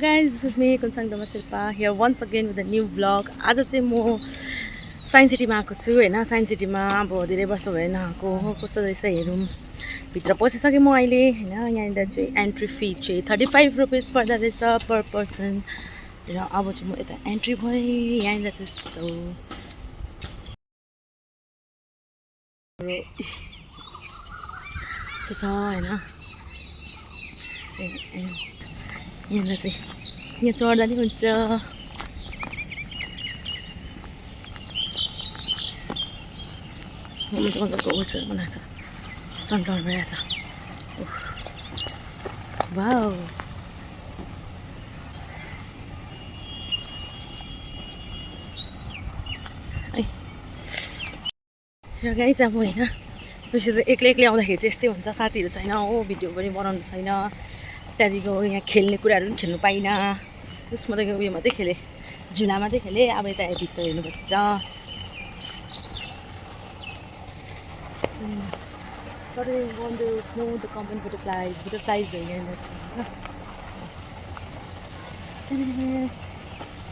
guys, this is me Kunsang Doma Silpa here once again with a new vlog. आज चाहिँ म science सिटीमा आएको छु हैन. साइन्स सिटीमा अब धेरै वर्ष भयो नआएको. कस्तो रहेछ हेरौँ. भित्र पसिसके म अहिले हैन. यहाँनिर चाहिँ एन्ट्री फी चाहिँ 35 रुपैयाँ पर्दा रहेछ पर पर्सन. र अब चाहिँ म यता एन्ट्री भएँ. यहाँनिर चाहिँ यस्तो छ हैन. यहाँनिर चाहिँ यहाँ चढ्दा नि हुन्छ. मजाको ओछर बनाएको छ. सनफ्लावर भइरहेछ. वाउ. र गाइस अब होइन बेसी त एक्लै आउँदाखेरि चाहिँ यस्तै हुन्छ. साथीहरू छैन हो. भिडियो पनि बनाउनु छैन. त्यहाँदेखिको यहाँ खेल्ने कुराहरू पनि खेल्नु पाइनँ. त्यसमा त उयो मात्रै खेलेँ. झुला मात्रै खेलेँ. अब यता भित्र हेर्नुपर्छ. The common butterflies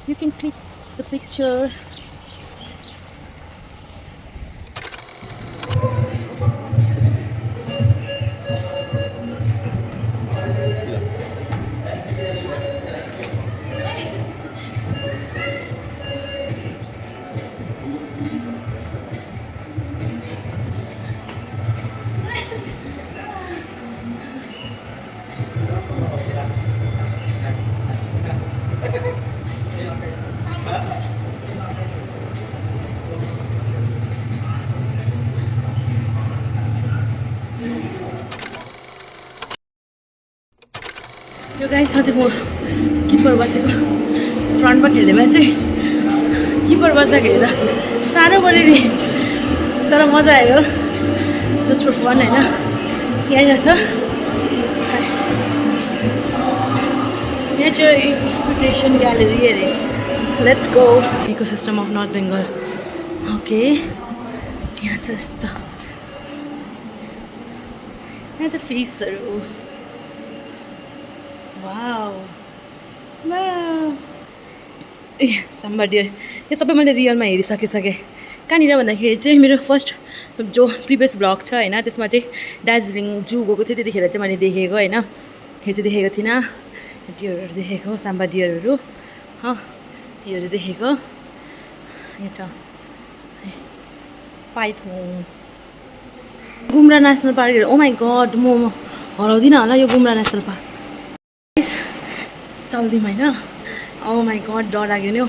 you can click the picture. Yo guys अझै म किपर बसेको फ्रन्टमा खेल्ने मान्छे. किपर बस्दाखेरि त साह्रो पऱ्यो नि. तर मजा आयो. जस्ट फर फन होइन. यहाँनिर छ नेचर इन्टरप्रिटेसन ग्यालेरी हेरेँ. Let's go. Ecosystem of North Bengal. Okay यहाँ चाहिँ यस्तो. यहाँ चाहिँ फिसहरू. Wow wow. A sambar deer. यो सबै मैले रियलमा हेरिसकेँ. कहाँनिर भन्दाखेरि चाहिँ मेरो फर्स्ट जो प्रिभियस भ्लग छ होइन त्यसमा चाहिँ दार्जिलिङ जू गएको थिएँ. त्यतिखेर चाहिँ मैले देखेको होइन. यो चाहिँ देखेको थिइनँ. डियरहरू देखेको. साम्बा डियरहरू योहरू देखेको. यहाँ छ पाइथोन. गुम्रा नेसनल पार्कहरू. ओ माई गड म हराउँदिनँ होला यो गुम्रा नेसनल पार्क. चल्दिउँ होइन. ओ माई गड डर लाग्यो नि हौ.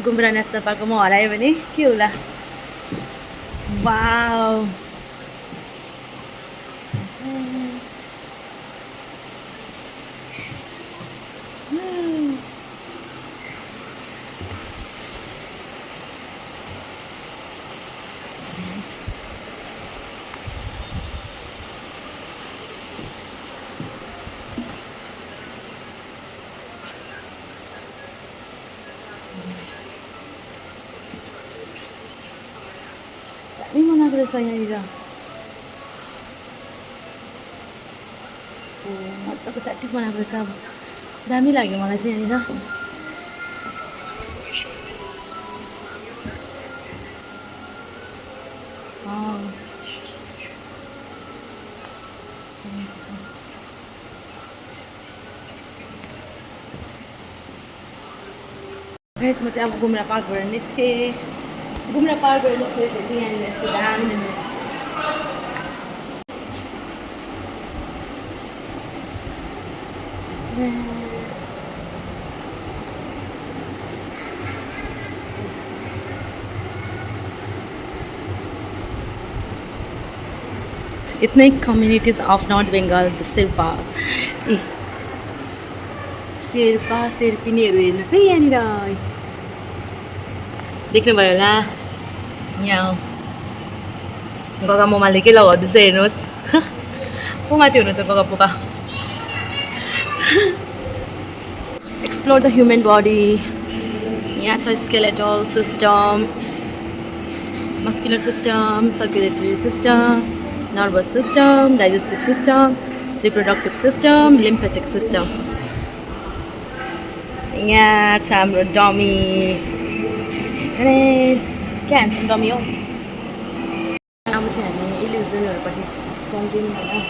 गुम्रा नेसनल पार्कको म हरायो भने के होला. वाउ. दामी बनाएको रहेछ यहाँनिर. मजाको स्याटिस बनाएको रहेछ. अब दामी लाग्यो मलाई चाहिँ यहाँनिर. गाइस म चाहिँ अब गुम्रा पार्कबाट निस्केँ. गुम्रा पार्कबाट निस्केको चाहिँ यहाँनिर यस्तो दामी रहेछ. ethnic communities of North Bengal, the Sherpas. Sherpa शेर्पिनीहरू हेर्नुहोस् है यहाँनिर. देख्नुभयो होला. यहाँ गगा मोमाले के लगाउँदैछ हेर्नुहोस्. को माथि हुनुहुन्छ गगा पोका. Explore the human body. यहाँ छ skeletal system, muscular system, circulatory system, nervous system, digestive system, reproductive system, lymphatic system. यहाँ छ हाम्रो डमी क्या ह्यान्डसम डमी हो। अब चाहिँ हामी इल्युजनहरूपट्टि चल्दिउँ होइन।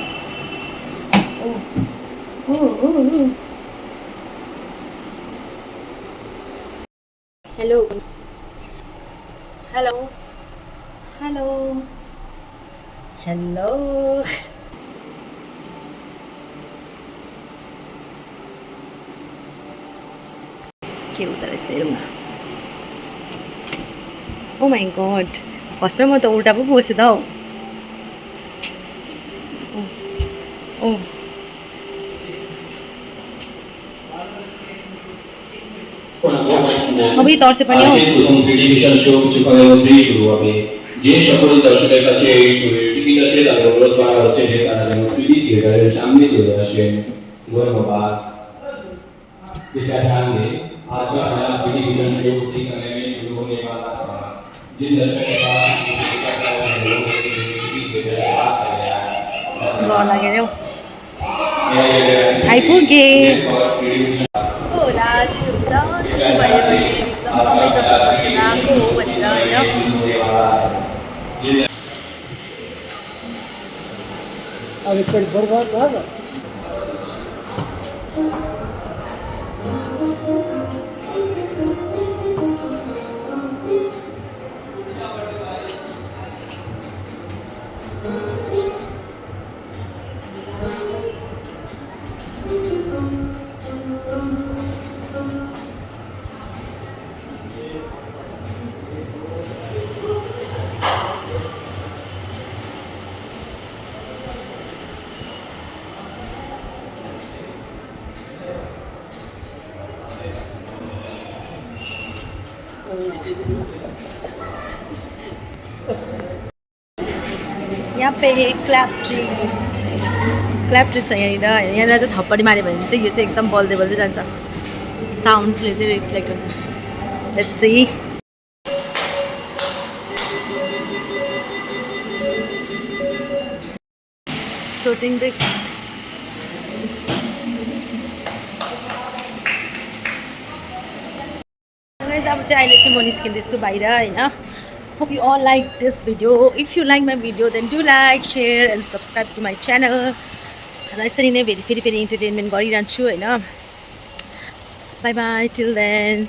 हेलो हेलो हेलो हेलो के हुँदो रहेछ हेरौँ न। ओ माई गड फर्स्टमा म त उल्टा पो बसेँ त हौ। ओ अबे तर्से पनि हौ। টেলিভিশন শো কিছুক্ষণের মধ্যেই শুরু হবে। যে সকল দর্শকের কাছে এই শোয়ের টিকিট আছে তাদের অনুরোধ করা হচ্ছে যে তারা যেন 3D থিয়েটারের সামনে চলে আসেন। ধন্যবাদ। कृपया ध्यान दें आज का पहला टेलीविजन शो उसी समय में शुरू होने वाला है। जिन दर्शक के पास टिकट का है वो टीवी थिएटर के पास आ गया है। डर लागेर हौ। आइपुगे होला चाहिँ हुन्छ चाहिँ भयो भने एकदम कमेन्टमा बसेर आएको हो भनेर होइन। अब एकचोटि बर्बाद भयो। यहाँ पे क्ल्याप ट्री छ यहाँनिर होइन। यहाँनिर चाहिँ थप्पडी माऱ्यो भने चाहिँ यो चाहिँ एकदम बल्दै बल्दै जान्छ। साउन्ड्सले चाहिँ रिफ्लेक्ट हुन्छ। Let's see floating bricks. अब चाहिँ अहिले चाहिँ म निस्किँदैछु बाहिर होइन। Hope you all like this video. If you like my video, then do like, share and subscribe to my channel. र यसरी नै फेरि इन्टरटेनमेन्ट गरिरहन्छु होइन। Bye bye till then.